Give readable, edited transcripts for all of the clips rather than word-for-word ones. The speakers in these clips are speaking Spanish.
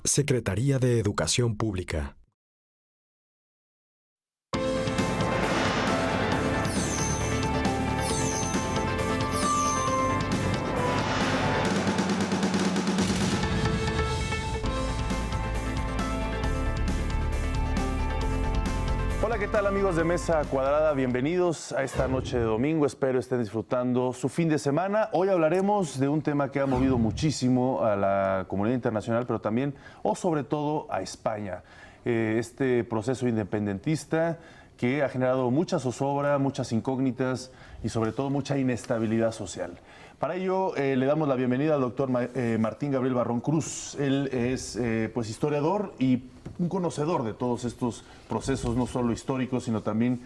Secretaría de Educación Pública. Hola, ¿qué tal amigos de Mesa Cuadrada? Bienvenidos a esta noche de domingo. Espero estén disfrutando su fin de semana. Hoy hablaremos de un tema que ha movido muchísimo a la comunidad internacional, pero también, o sobre todo, a España. Este proceso independentista que ha generado mucha zozobra, muchas incógnitas y sobre todo mucha inestabilidad social. Para ello le damos la bienvenida al doctor Martín Gabriel Barrón Cruz. Él es pues historiador y un conocedor de todos estos procesos, no solo históricos, sino también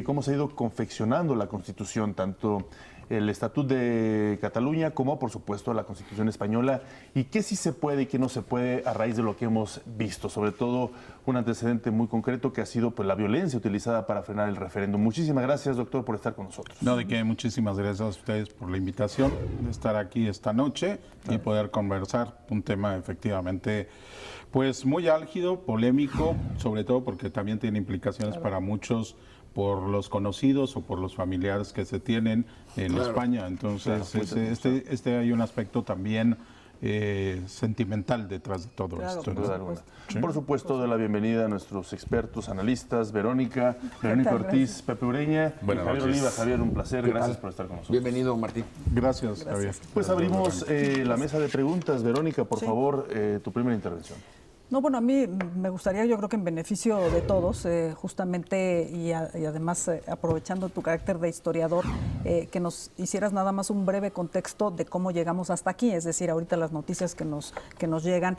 cómo se ha ido confeccionando la Constitución, tanto el Estatut de Cataluña como, por supuesto, la Constitución española, y qué sí se puede y qué no se puede a raíz de lo que hemos visto, sobre todo un antecedente muy concreto que ha sido pues, la violencia utilizada para frenar el referéndum. Muchísimas gracias, doctor, por estar con nosotros. No, de qué, muchísimas gracias a ustedes por la invitación de estar aquí esta noche y poder conversar un tema efectivamente pues muy álgido, polémico, sobre todo porque también tiene implicaciones para muchos por los conocidos o por los familiares que se tienen en España. Entonces, hay un aspecto también sentimental detrás de todo esto. ¿Sí? Por supuesto, doy la bienvenida a nuestros expertos, analistas, Verónica Ortiz, Pepe Ureña, Javier Oliva. Javier, un placer, gracias por estar con nosotros. Bienvenido, Martín. Gracias, Javier. Pues abrimos la mesa de preguntas. Verónica, por favor, tu primera intervención. No, bueno, a mí me gustaría, yo creo que en beneficio de todos, justamente, y además aprovechando tu carácter de historiador, que nos hicieras nada más un breve contexto de cómo llegamos hasta aquí. Es decir, ahorita las noticias que nos llegan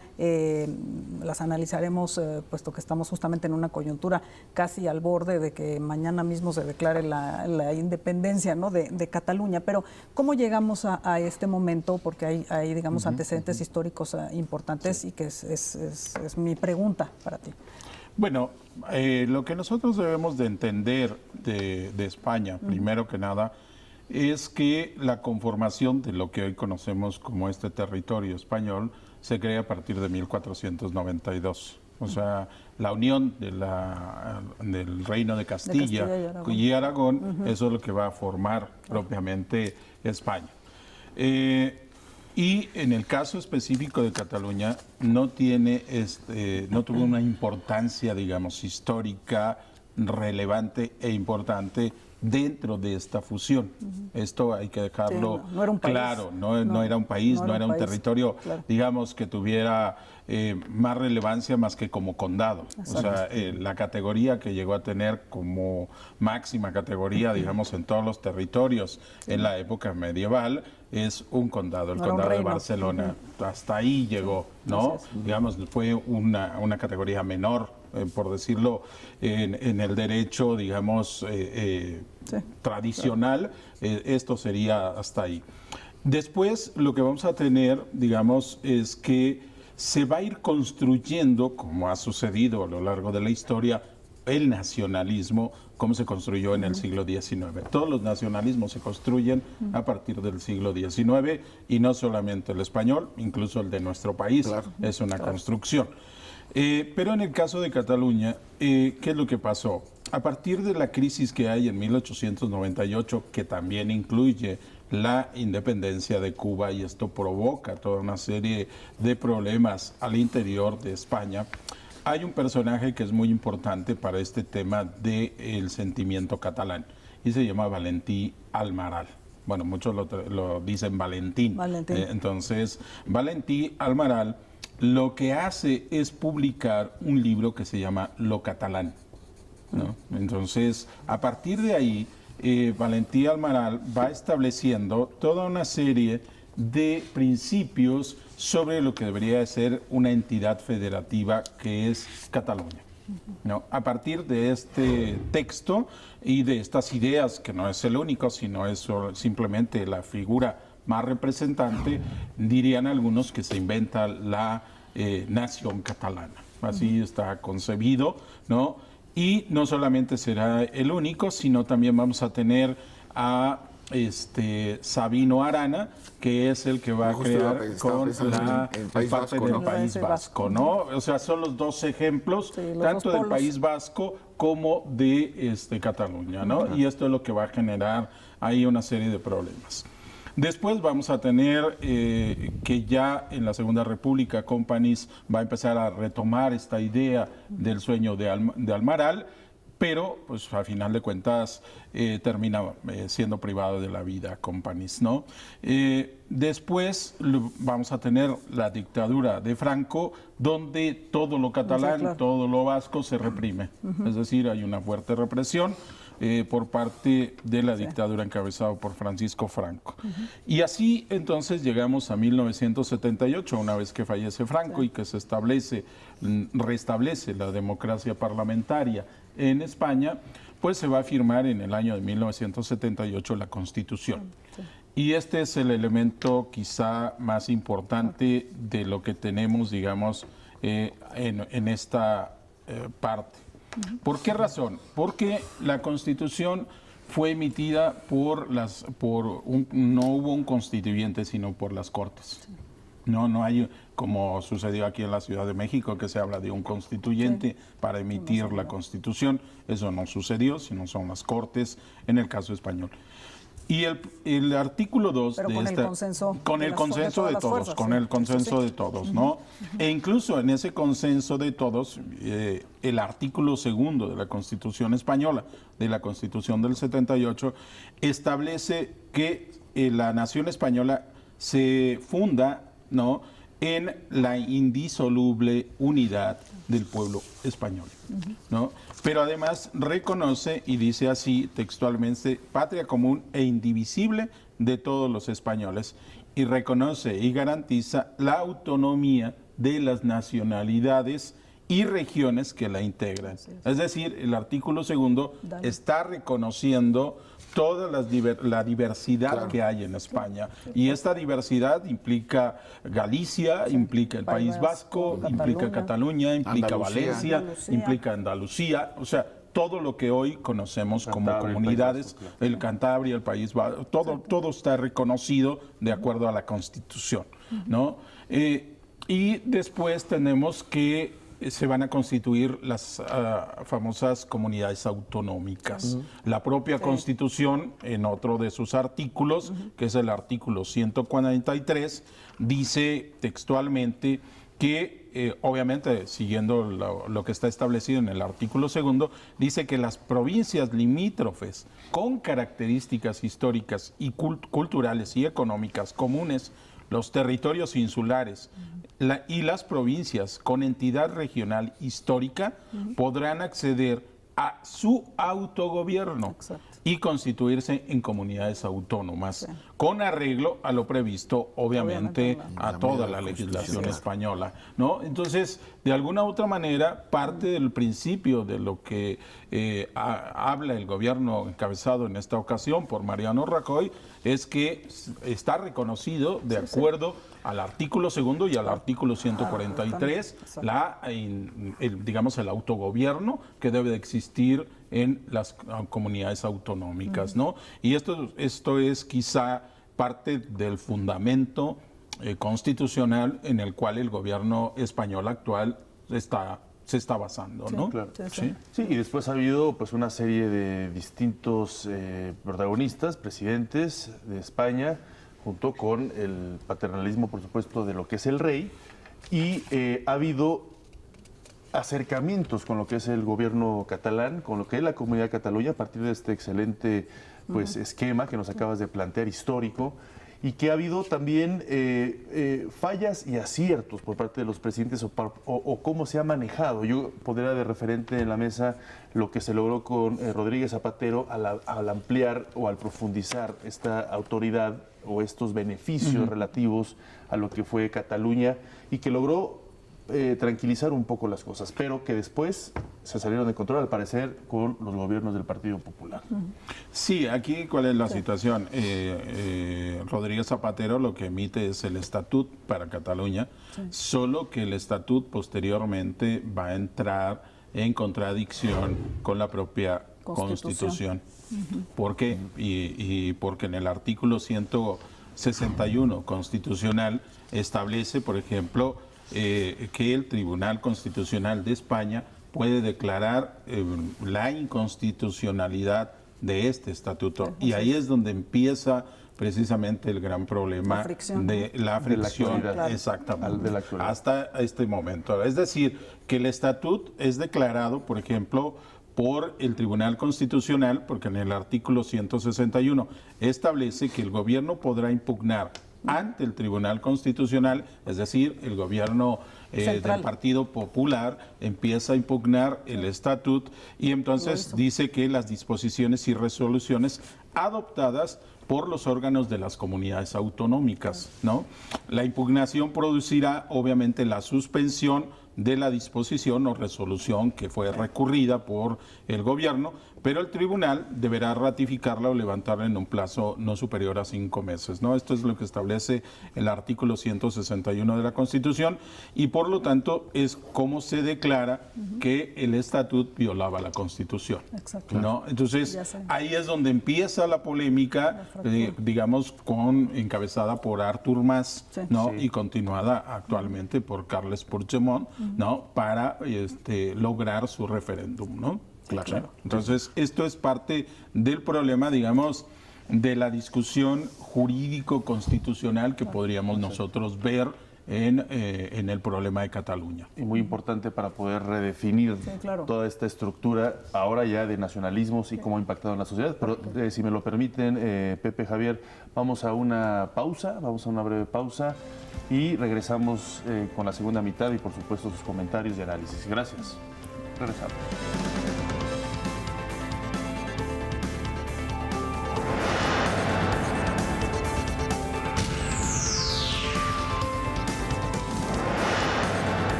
las analizaremos, puesto que estamos justamente en una coyuntura casi al borde de que mañana mismo se declare la independencia, ¿no?, de Cataluña. Pero, ¿cómo llegamos a este momento? Porque hay digamos, antecedentes históricos importantes y que es mi pregunta para ti. Bueno, lo que nosotros debemos de entender de España, primero que nada, es que la conformación de lo que hoy conocemos como este territorio español se crea a partir de 1492. O sea, la unión del Reino de Castilla y Aragón, eso es lo que va a formar propiamente España. Y en el caso específico de Cataluña no tuvo una importancia, digamos, histórica, relevante e importante dentro de esta fusión. Esto hay que dejarlo no era un país. Claro, no era un país, no era un territorio, digamos, que tuviera más relevancia más que como condado. Exacto. O sea, la categoría que llegó a tener como máxima categoría, digamos, en todos los territorios en la época medieval, es un condado, el condado de Barcelona. Hasta ahí llegó, ¿no? Digamos, fue una categoría menor, por decirlo, en el derecho, digamos, tradicional. Esto sería hasta ahí. Después, lo que vamos a tener, digamos, es que se va a ir construyendo, como ha sucedido a lo largo de la historia, el nacionalismo, como se construyó en el siglo XIX. Todos los nacionalismos se construyen a partir del siglo XIX, y no solamente el español, incluso el de nuestro país, es una construcción. Pero en el caso de Cataluña, ¿qué es lo que pasó? A partir de la crisis que hay en 1898, que también incluye la independencia de Cuba, y esto provoca toda una serie de problemas al interior de España, hay un personaje que es muy importante para este tema del sentimiento catalán, y se llama Valentí Almaral. Bueno, muchos lo dicen Valentín. Entonces, Valentí Almaral lo que hace es publicar un libro que se llama Lo Catalán, ¿no? Entonces, a partir de ahí, Valentí Almaral va estableciendo toda una serie de principios sobre lo que debería ser una entidad federativa que es Cataluña, ¿no? A partir de este texto y de estas ideas, que no es el único, sino es simplemente la figura más representante, dirían algunos que se inventa la nación catalana. Así está concebido, ¿no? Y no solamente será el único, sino también vamos a tener a Sabino Arana, que es el que va a Justo iba a crear pensar, con pensando la en País parte Vasco, del ¿no? País Vasco, ¿no? O sea, son los dos ejemplos, Sí, los tanto dos del polos. País Vasco como de Cataluña, ¿no? Y esto es lo que va a generar ahí una serie de problemas. Después vamos a tener que ya en la Segunda República Companys va a empezar a retomar esta idea del sueño de Almaral, pero pues a final de cuentas termina siendo privado de la vida Companys, ¿no? Después vamos a tener la dictadura de Franco, donde todo lo catalán, Sí, claro. todo lo vasco se reprime. Es decir, hay una fuerte represión por parte de la dictadura encabezada por Francisco Franco. Y así entonces llegamos a 1978, una vez que fallece Franco y que se restablece la democracia parlamentaria en España, pues se va a firmar en el año de 1978 la Constitución. Y este es el elemento quizá más importante de lo que tenemos, digamos, en esta parte. ¿Por qué razón? Porque la Constitución fue emitida no hubo un constituyente, sino por las Cortes. No hay, como sucedió aquí en la Ciudad de México, que se habla de un constituyente para emitir la Constitución. Eso no sucedió, sino son las Cortes en el caso español. Y el artículo 2 Pero de con el esta... consenso Con el de consenso de todas las todos, fuerzas, con sí. el consenso Sí. de todos, ¿no? E incluso en ese consenso de todos, el artículo 2 de la Constitución española, de la Constitución del 78, establece que la nación española se funda, ¿no?, en la indisoluble unidad del pueblo español, ¿no? Pero además reconoce y dice así textualmente: patria común e indivisible de todos los españoles, y reconoce y garantiza la autonomía de las nacionalidades y regiones que la integran. Es decir, el artículo 2 está reconociendo toda la diversidad que hay en España. Y esta diversidad implica Galicia, implica el País Vasco, implica Cataluña, implica Andalucía. Valencia, Andalucía. implica Andalucía, o sea, todo lo que hoy conocemos como Cantabria, el comunidades, País Vasco, el Cantabria, el País Vasco, todo está reconocido de acuerdo a la Constitución, ¿no? Y después tenemos que se van a constituir las famosas comunidades autonómicas. La propia Constitución, en otro de sus artículos, que es el artículo 143, dice textualmente que, obviamente, siguiendo lo que está establecido en el artículo 2, dice que las provincias limítrofes con características históricas y culturales y económicas comunes, los territorios insulares y las provincias con entidad regional histórica podrán acceder a su autogobierno y constituirse en comunidades autónomas, con arreglo a lo previsto, obviamente, a toda la legislación española, ¿no? Entonces, de alguna u otra manera, parte del principio de lo que habla el gobierno encabezado en esta ocasión por Mariano Rajoy es que está reconocido de acuerdo al artículo 2 y al artículo 143, digamos, el autogobierno que debe de existir en las comunidades autonómicas, ¿no? Y esto es quizá parte del fundamento constitucional en el cual el gobierno español actual se está basando, ¿no? Claro. Sí. Sí, y después ha habido pues una serie de distintos protagonistas, presidentes de España, junto con el paternalismo, por supuesto, de lo que es el rey, y ha habido acercamientos con lo que es el gobierno catalán, con lo que es la comunidad de Cataluña, a partir de este excelente pues, esquema que nos acabas de plantear, histórico, y que ha habido también fallas y aciertos por parte de los presidentes o cómo se ha manejado. Yo pondría de referente en la mesa lo que se logró con Rodríguez Zapatero al ampliar o al profundizar esta autoridad o estos beneficios relativos a lo que fue Cataluña, y que logró tranquilizar un poco las cosas, pero que después se salieron de control, al parecer, con los gobiernos del Partido Popular. Sí, aquí cuál es la situación. Rodríguez Zapatero lo que emite es el estatut para Cataluña, solo que el estatut posteriormente va a entrar en contradicción con la propia Constitución. ¿Por qué? Y porque en el artículo 161 constitucional establece, por ejemplo, que el Tribunal Constitucional de España puede declarar la inconstitucionalidad de este estatuto. Y ahí es donde empieza precisamente el gran problema de la fricción, exactamente, hasta este momento. Es decir, que el estatuto es declarado, por ejemplo, por el Tribunal Constitucional, porque en el artículo 161 establece que el gobierno podrá impugnar ante el Tribunal Constitucional, es decir, el gobierno del Partido Popular empieza a impugnar el estatuto y entonces dice que las disposiciones y resoluciones adoptadas por los órganos de las comunidades autonómicas, ¿no? La impugnación producirá obviamente la suspensión de la disposición o resolución que fue recurrida por el gobierno, pero el tribunal deberá ratificarla o levantarla en un plazo no superior a 5 meses, ¿no? Esto es lo que establece el artículo 161 de la Constitución y por lo tanto es como se declara que el estatuto violaba la Constitución, ¿no? Entonces ahí es donde empieza la polémica, digamos, encabezada por Artur Mas, ¿no? Y continuada actualmente por Carles Puigdemont, ¿no? Para lograr su referéndum, ¿no? Claro. Entonces, esto es parte del problema, digamos, de la discusión jurídico-constitucional que podríamos nosotros ver en el problema de Cataluña. Y muy importante para poder redefinir toda esta estructura ahora ya de nacionalismos y cómo ha impactado en la sociedad. Pero si me lo permiten, Pepe, Javier, vamos a una breve pausa y regresamos con la segunda mitad y por supuesto sus comentarios y análisis. Gracias. Regresamos.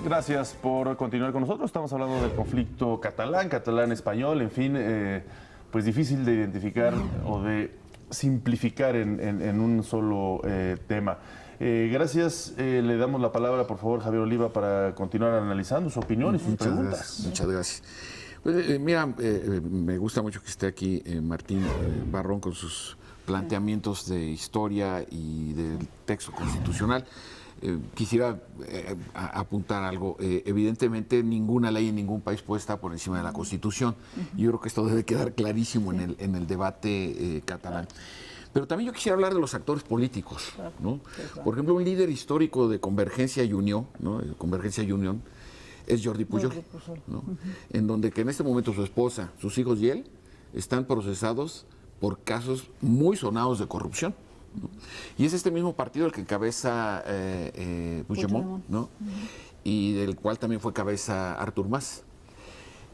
Gracias por continuar con nosotros. Estamos hablando del conflicto catalán-español, en fin, pues difícil de identificar o de simplificar en un solo tema. Gracias. Le damos la palabra, por favor, Javier Oliva, para continuar analizando su opinión y sus preguntas. Muchas gracias. Pues, mira, me gusta mucho que esté aquí Martín Barrón con sus planteamientos de historia y del texto constitucional. Quisiera apuntar algo. Evidentemente, ninguna ley en ningún país puede estar por encima de la Constitución. Yo creo que esto debe quedar clarísimo en el debate catalán. Pero también yo quisiera hablar de los actores políticos, ¿no? Por ejemplo, un líder histórico de Convergencia y Unión, ¿no? Convergencia y Unión, es Jordi Pujol, ¿no? En donde que en este momento su esposa, sus hijos y él están procesados por casos muy sonados de corrupción, ¿no? Y es este mismo partido el que encabeza Puigdemont, ¿no? Y del cual también fue cabeza Artur Mas.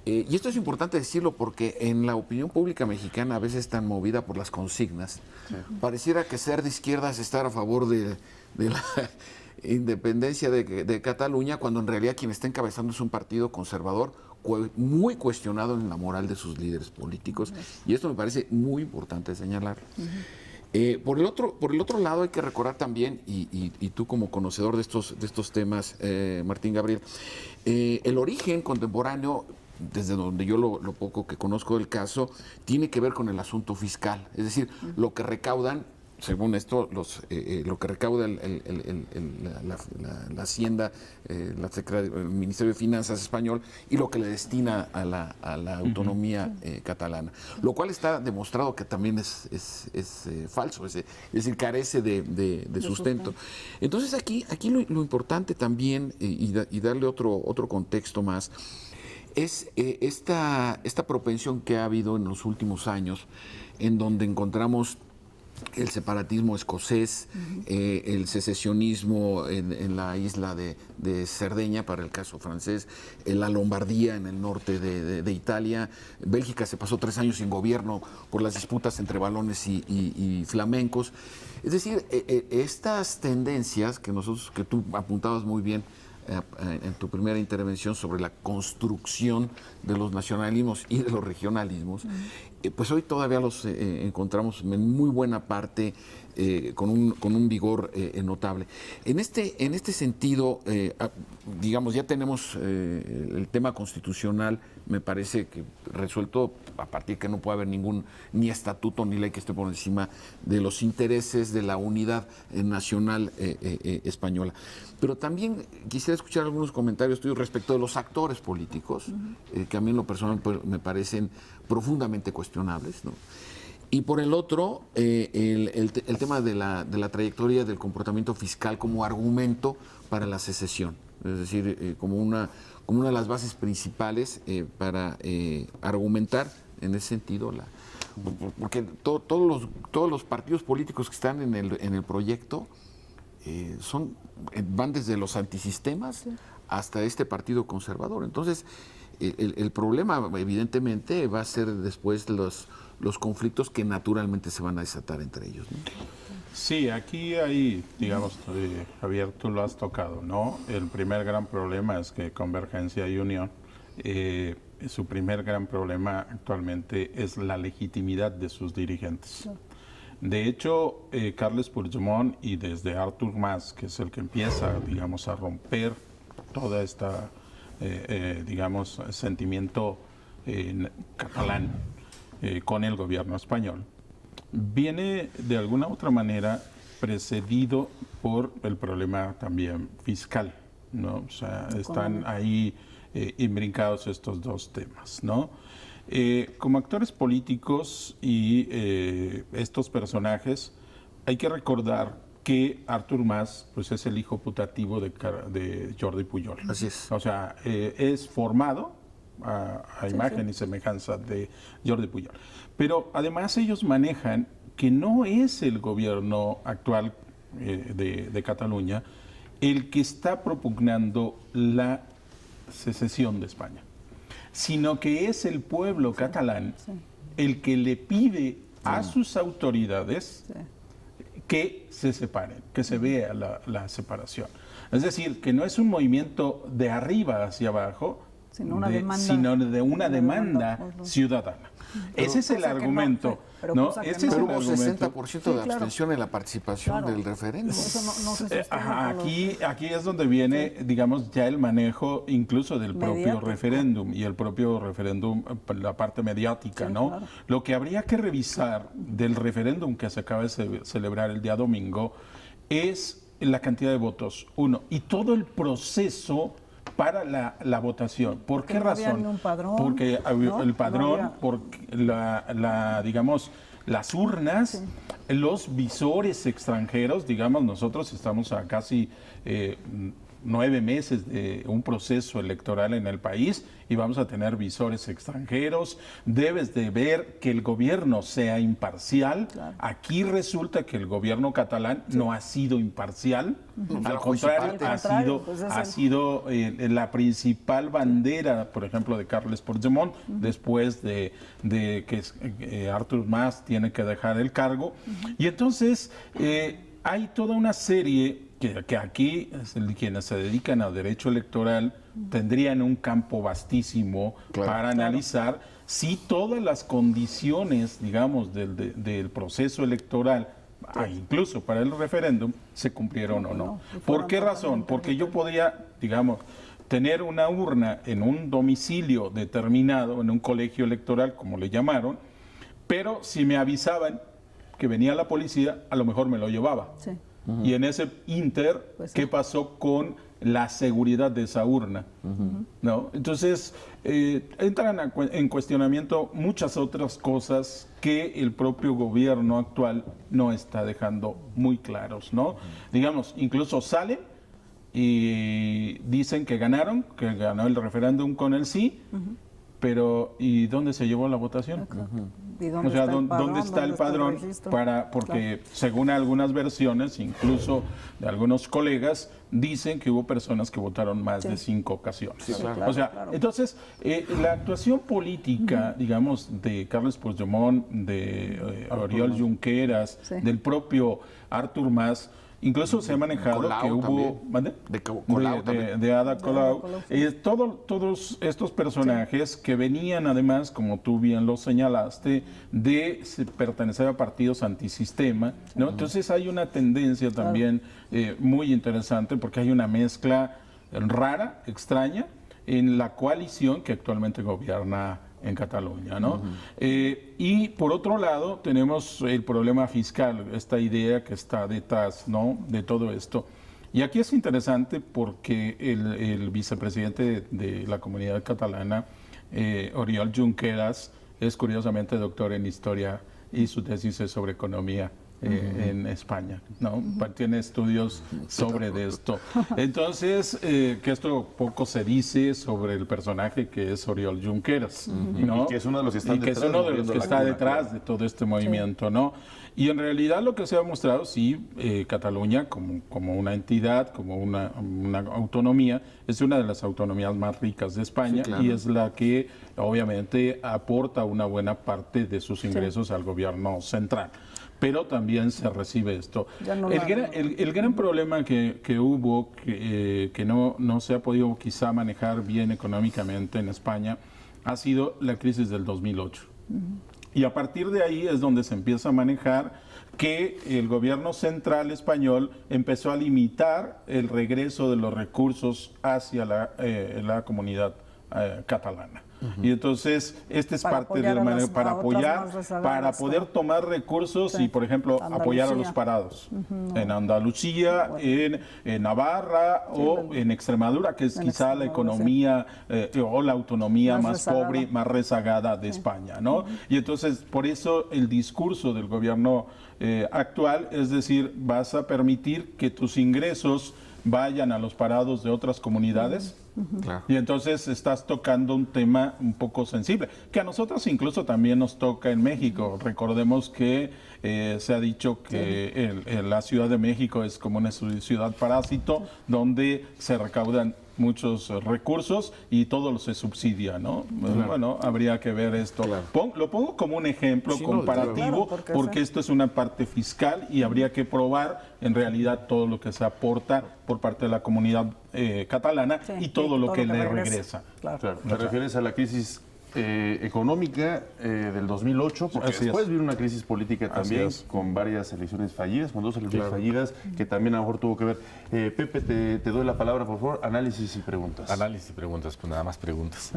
Y esto es importante decirlo porque en la opinión pública mexicana, a veces tan movida por las consignas, pareciera que ser de izquierdas es estar a favor de la independencia de Cataluña, cuando en realidad quien está encabezando es un partido conservador muy cuestionado en la moral de sus líderes políticos. Y esto me parece muy importante señalar. Por el otro lado hay que recordar también, y tú como conocedor de estos temas, Martín Gabriel, el origen contemporáneo, desde donde yo lo poco que conozco del caso, tiene que ver con el asunto fiscal. Es decir, lo que recaudan, según esto, lo que recauda la Hacienda, el Ministerio de Finanzas español, y lo que le destina a la autonomía catalana. Lo cual está demostrado que también es falso, es decir, carece de sustento. Entonces aquí lo importante también, y darle otro contexto más, es esta propensión que ha habido en los últimos años, en donde encontramos el separatismo escocés, el secesionismo en la isla de Cerdeña, para el caso francés, la Lombardía en el norte de Italia. Bélgica se pasó 3 años sin gobierno por las disputas entre valones y flamencos. Es decir, estas tendencias que tú apuntabas muy bien en tu primera intervención sobre la construcción de los nacionalismos y de los regionalismos, pues hoy todavía los encontramos en muy buena parte con un vigor notable. En este sentido, digamos, ya tenemos el tema constitucional, me parece que resuelto, a partir de que no puede haber ni estatuto ni ley que esté por encima de los intereses de la unidad nacional española. Pero también quisiera escuchar algunos comentarios tuyos respecto de los actores políticos, que a mí en lo personal me parecen profundamente cuestionables, ¿no? Y por el otro, el tema de la trayectoria del comportamiento fiscal como argumento para la secesión, es decir, como una de las bases principales para argumentar en ese sentido, porque todos los partidos políticos que están en el proyecto van desde los antisistemas hasta este partido conservador. Entonces, el problema evidentemente va a ser después los conflictos que naturalmente se van a desatar entre ellos, ¿no? Sí, aquí hay, digamos, Javier, tú lo has tocado, ¿no? El primer gran problema es que Convergencia y Unión, su primer gran problema actualmente es la legitimidad de sus dirigentes. De hecho, Carles Puigdemont y desde Artur Mas, que es el que empieza, digamos, a romper toda esta, digamos, sentimiento catalán con el gobierno español, viene de alguna otra manera precedido por el problema también fiscal, ¿no? O sea, están ahí imbrincados estos dos temas, ¿no? Como actores políticos y estos personajes, hay que recordar que Artur Mas pues, es el hijo putativo de Jordi Pujol. Así es. O sea, es formado a imagen y semejanza de Jordi Pujol. Pero además ellos manejan que no es el gobierno actual de Cataluña el que está propugnando la secesión de España, sino que es el pueblo catalán el que le pide a sus autoridades que se separen, que se vea la separación. Es decir, que no es un movimiento de arriba hacia abajo, sino de una demanda ciudadana. Ese es el argumento. Pero hubo 60% de abstención en la participación del referéndum. Eso no se sostiene aquí es donde viene, digamos, ya el manejo incluso del propio referéndum y el propio referéndum, la parte mediática, ¿no? Claro. Lo que habría que revisar del referéndum que se acaba de celebrar el día domingo es la cantidad de votos, y todo el proceso para la votación. ¿Por qué razón? Un padrón, porque ¿no? El padrón, porque digamos, las urnas, los visores extranjeros, digamos, nosotros estamos a casi 9 meses de un proceso electoral en el país y vamos a tener visores extranjeros. Debes de ver que el gobierno sea imparcial. Claro. Aquí resulta que el gobierno catalán no ha sido imparcial. Al contrario, ha sido la principal bandera, por ejemplo, de Carles Puigdemont, después de que Artur Mas tiene que dejar el cargo. Y entonces hay toda una serie que aquí quienes se dedican al derecho electoral tendrían un campo vastísimo para analizar si todas las condiciones, digamos, del proceso electoral, incluso para el referéndum, se cumplieron o no. ¿Por qué razón? Porque yo podría, digamos, tener una urna en un domicilio determinado, en un colegio electoral, como le llamaron, pero si me avisaban que venía la policía, a lo mejor me lo llevaba. Sí. Y en ese inter, ¿qué pasó con la seguridad de esa urna? ¿No? Entonces, entran en cuestionamiento muchas otras cosas que el propio gobierno actual no está dejando muy claros, ¿no? Digamos, incluso salen y dicen que ganó el referéndum con el sí, pero ¿y dónde se llevó la votación? ¿Y dónde está el padrón? Porque según algunas versiones, incluso de algunos colegas, dicen que hubo personas que votaron más de 5 ocasiones. Sí, claro, o sea, entonces, la actuación política, digamos, de Carles Puigdemont, de Oriol Junqueras, del propio Artur Mas, Incluso se ha manejado Colau que hubo... también. ¿Mande? De Colau también. De Ada Colau. Colau, sí. Todos estos personajes que venían además, como tú bien lo señalaste, de pertenecer a partidos antisistema, ¿no? Entonces hay una tendencia también muy interesante porque hay una mezcla rara, extraña, en la coalición que actualmente gobierna en Cataluña, ¿no? Y por otro lado tenemos el problema fiscal, esta idea que está detrás, ¿no?, de todo esto. Y aquí es interesante porque el vicepresidente de la comunidad catalana, Oriol Junqueras, es curiosamente doctor en historia y su tesis es sobre economía en España, ¿no? Tiene estudios sobre de esto. Entonces, que esto poco se dice sobre el personaje que es Oriol Junqueras, ¿no? Y que es uno de los que están Y que es detrás, uno de los moviendo que la está cuna, detrás claro. de todo este movimiento, ¿no? Y en realidad lo que se ha mostrado, sí, Cataluña como una entidad, como una autonomía, es una de las autonomías más ricas de España, Sí, claro. y es la que obviamente aporta una buena parte de sus ingresos al gobierno central. Pero también se recibe esto. Ya no El gran problema que hubo, que no se ha podido quizá manejar bien económicamente en España, ha sido la crisis del 2008. Y a partir de ahí es donde se empieza a manejar que el gobierno central español empezó a limitar el regreso de los recursos hacia la comunidad catalana. Y entonces, esta es Para parte de apoyar la a manera las- para a otras apoyar, más rezagadas, para poder claro. tomar recursos Sí. y, por ejemplo, apoyar a los Andalucía. parados. En Andalucía, en Navarra o en Extremadura, que es en quizá la Extremadura, economía o la autonomía Más más rezagada. pobre, más rezagada de España, ¿no? Y entonces, por eso el discurso del gobierno actual es decir, vas a permitir que tus ingresos vayan a los parados de otras comunidades. Claro. Y entonces estás tocando un tema un poco sensible, que a nosotros incluso también nos toca en México. Recordemos que se ha dicho que la Ciudad de México es como una ciudad parásito donde se recaudan muchos recursos y todo se subsidia, ¿no? Bueno, habría que ver esto. Lo pongo como un ejemplo Sí, no, comparativo claro, porque esto es una parte fiscal y habría que probar en realidad todo lo que se aporta por parte de la comunidad catalana Sí, y todo lo que le regresa. regresa. Claro. Claro, te refieres a la crisis económica del 2008, porque Así es. después vino una crisis política Así también es. con varias elecciones fallidas, con 2 elecciones fallidas, que también a lo mejor tuvo que ver. Pepe, te doy la palabra, por favor, análisis y preguntas. Análisis y preguntas, pues nada más preguntas.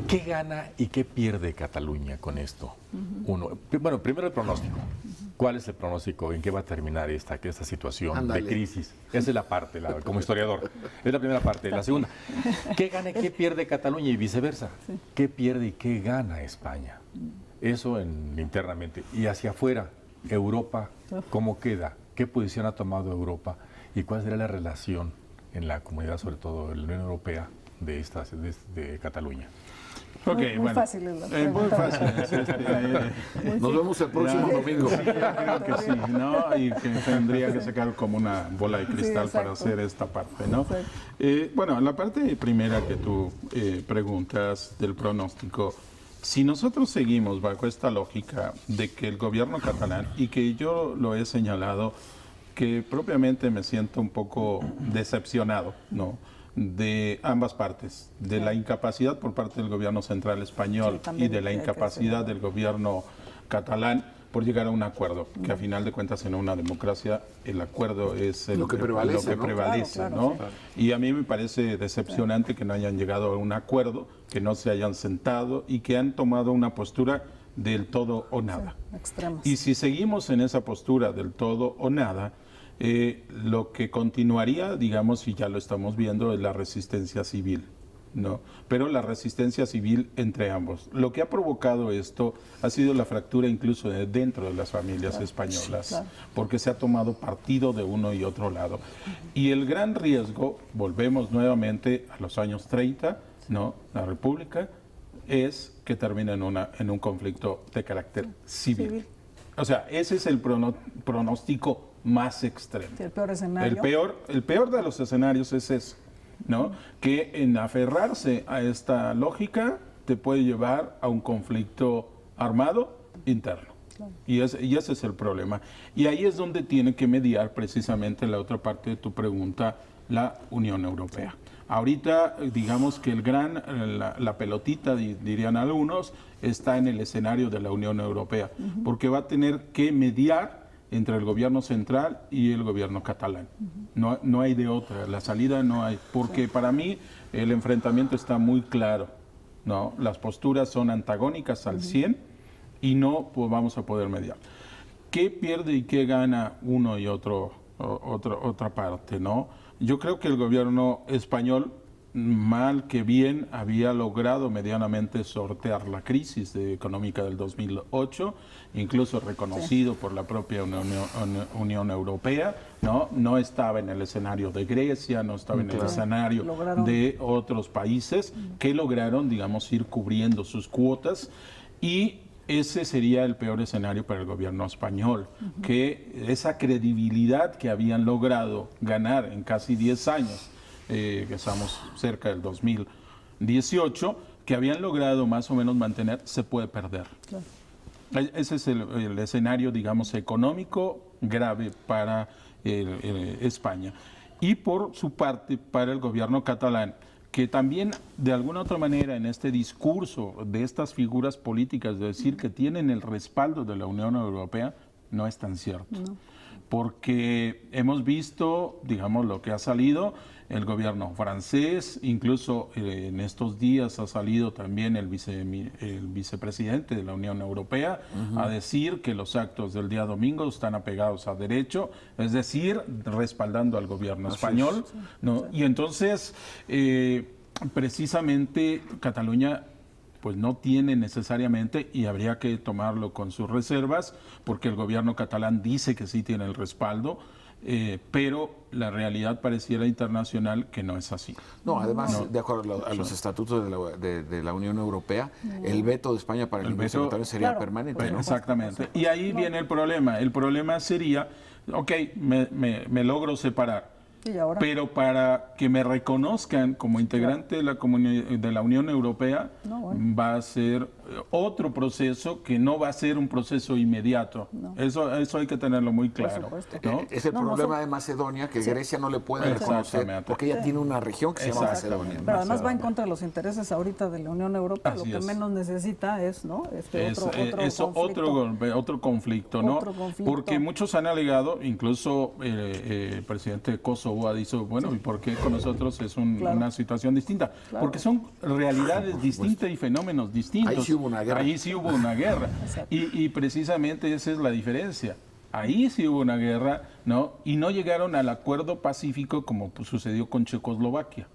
¿Qué gana y qué pierde Cataluña con esto? Uno, bueno, primero el pronóstico. ¿Cuál es el pronóstico? ¿En qué va a terminar esta situación Ándale. de crisis? Esa es la parte, como historiador. Es la primera parte. La segunda, ¿qué gana y qué pierde Cataluña y viceversa? ¿Qué pierde y qué gana España? Eso internamente. Y hacia afuera, Europa, ¿cómo queda? ¿Qué posición ha tomado Europa? ¿Y cuál será la relación en la comunidad, sobre todo en la Unión Europea, de Cataluña? Ok, Muy bueno. fáciles las Muy preguntas. fácil. Nos vemos el próximo domingo. Sí, yo creo que sí, ¿no? Y que tendría que sacar como una bola de cristal Sí, para exacto. hacer esta parte, ¿no? Exacto. Bueno, la parte primera que tú preguntas del pronóstico, si nosotros seguimos bajo esta lógica de que el gobierno catalán, y que yo lo he señalado, que propiamente me siento un poco decepcionado, ¿no?, de ambas partes, de la incapacidad por parte del gobierno central español Sí, también y de la hay que incapacidad decirlo. del gobierno catalán por llegar a un acuerdo, que a final de cuentas en una democracia el acuerdo es Lo que prevalece, ¿no? prevalece, Claro, ¿no? claro, Y a mí me parece decepcionante que no hayan llegado a un acuerdo, que no se hayan sentado y que han tomado una postura del todo o nada. Extremos. Y si seguimos en esa postura del todo o nada, lo que continuaría, digamos, y ya lo estamos viendo, es la resistencia civil, ¿no? Pero la resistencia civil entre ambos. Lo que ha provocado esto ha sido la fractura incluso dentro de las familias españolas, claro. porque se ha tomado partido de uno y otro lado. Y el gran riesgo, volvemos nuevamente a los años 30, ¿no?, la República, es que termine en un conflicto de carácter civil. O sea, ese es el pronóstico más extremo. Sí, el peor escenario. El peor de los escenarios es eso, ¿no? Que en aferrarse a esta lógica te puede llevar a un conflicto armado interno. Y ese es el problema. Y ahí es donde tiene que mediar precisamente la otra parte de tu pregunta, la Unión Europea. Ahorita, digamos que la pelotita, dirían algunos, está en el escenario de la Unión Europea, porque va a tener que mediar entre el gobierno central y el gobierno catalán. No hay de otra, la salida no hay, porque para mí el enfrentamiento está muy claro, ¿no? Las posturas son antagónicas al 100 y no pues, vamos a poder mediar. ¿Qué pierde y qué gana uno y otra parte, ¿no? Yo creo que el gobierno español, mal que bien, había logrado medianamente sortear la crisis económica del 2008, incluso reconocido por la propia Unión Europea, ¿no? No estaba en el escenario de Grecia, no estaba en el escenario de otros países que lograron, digamos, ir cubriendo sus cuotas, y ese sería el peor escenario para el gobierno español, que esa credibilidad que habían logrado ganar en casi 10 años, que estamos cerca del 2018, que habían logrado más o menos mantener, se puede perder. Ese es el escenario, digamos, económico grave para España. Y por su parte, para el gobierno catalán, que también de alguna otra manera en este discurso de estas figuras políticas de decir que tienen el respaldo de la Unión Europea, no es tan cierto. Porque hemos visto, digamos, lo que ha salido, el gobierno francés, incluso en estos días ha salido también el vicepresidente de la Unión Europea a decir que los actos del día domingo están apegados a derecho, es decir, respaldando al gobierno español, ¿no? Y entonces, precisamente, Cataluña pues no tiene necesariamente, y habría que tomarlo con sus reservas, porque el gobierno catalán dice que sí tiene el respaldo, pero la realidad pareciera internacional que no es así. No, además, de acuerdo a los estatutos de la Unión Europea, el veto de España para el ingreso catalán sería permanente, ¿no? Exactamente. Y ahí viene el problema. El problema sería, ok, me logro separar, pero para que me reconozcan como integrante de la Unión Europea, va a ser otro proceso que no va a ser un proceso inmediato. Eso hay que tenerlo muy claro, ¿no? Es el problema de Macedonia, que Grecia no le puede reconocer, porque ella tiene una región que se llama Macedonia. Pero además va en contra de los intereses ahorita de la Unión Europea. Lo que menos necesita es, ¿no? Otro conflicto, ¿no? Porque muchos han alegado, incluso el presidente de Kosovo ha dicho, bueno, ¿y por qué con nosotros es una situación distinta? Porque son realidades distintas y fenómenos distintos. Ahí sí hubo una guerra. Ahí sí hubo una guerra. Y precisamente esa es la diferencia. Ahí sí hubo una guerra, ¿no? Y no llegaron al acuerdo pacífico como sucedió con Checoslovaquia.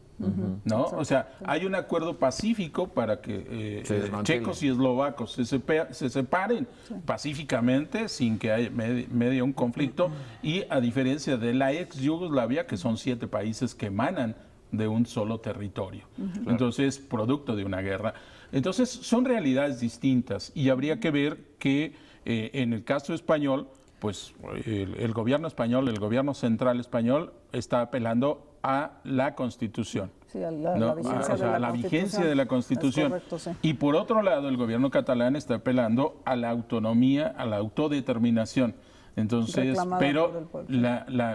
¿No? O sea, hay un acuerdo pacífico para que checos y eslovacos se separen pacíficamente sin que haya medio un conflicto, y a diferencia de la ex Yugoslavia, que son 7 países que emanan de un solo territorio. Entonces, producto de una guerra. Entonces, son realidades distintas, y habría que ver que en el caso español, pues el gobierno español, el gobierno central español está apelando a la Constitución. Sí, a la vigencia de la Constitución. Correcto, sí. Y por otro lado, el gobierno catalán está apelando a la autonomía, a la autodeterminación. Entonces,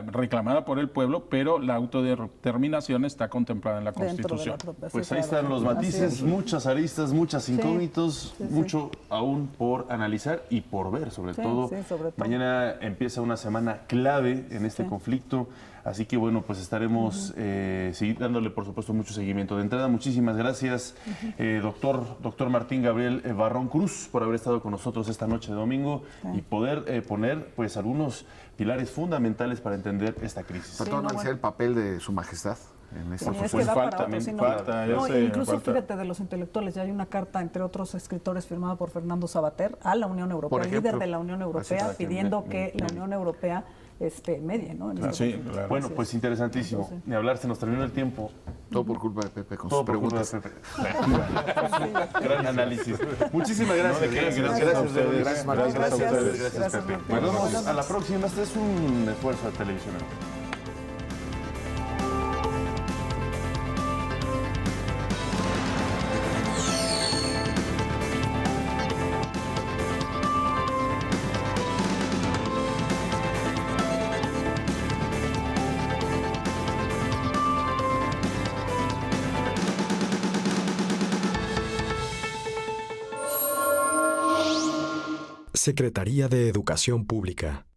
reclamada por el pueblo, pero la autodeterminación está contemplada en la Constitución. Pues ahí están los matices, muchas aristas, muchas incógnitos, mucho aún por analizar y por ver, sobre todo. Mañana empieza una semana clave en este conflicto, así que bueno, pues estaremos seguir dándole, por supuesto, mucho seguimiento. De entrada, muchísimas gracias, doctor Martín Gabriel Barrón Cruz, por haber estado con nosotros esta noche de domingo y poder poner pues algunos pilares fundamentales para entender esta crisis. Sobre todo analizar el papel de su majestad en esta incluso fíjate, de los intelectuales, ya hay una carta, entre otros escritores, firmada por Fernando Sabater a la Unión Europea, el líder de la Unión Europea, pidiendo que la Unión Europea medie, ¿no? Claro. Bueno, pues interesantísimo. Ni hablar, se nos terminó el tiempo. Todo por culpa de Pepe con sus preguntas. Gran análisis. Muchísimas gracias. Gracias, Martín. Gracias, Pepe. Nos vemos a la próxima. Este es un esfuerzo de televisión. Secretaría de Educación Pública.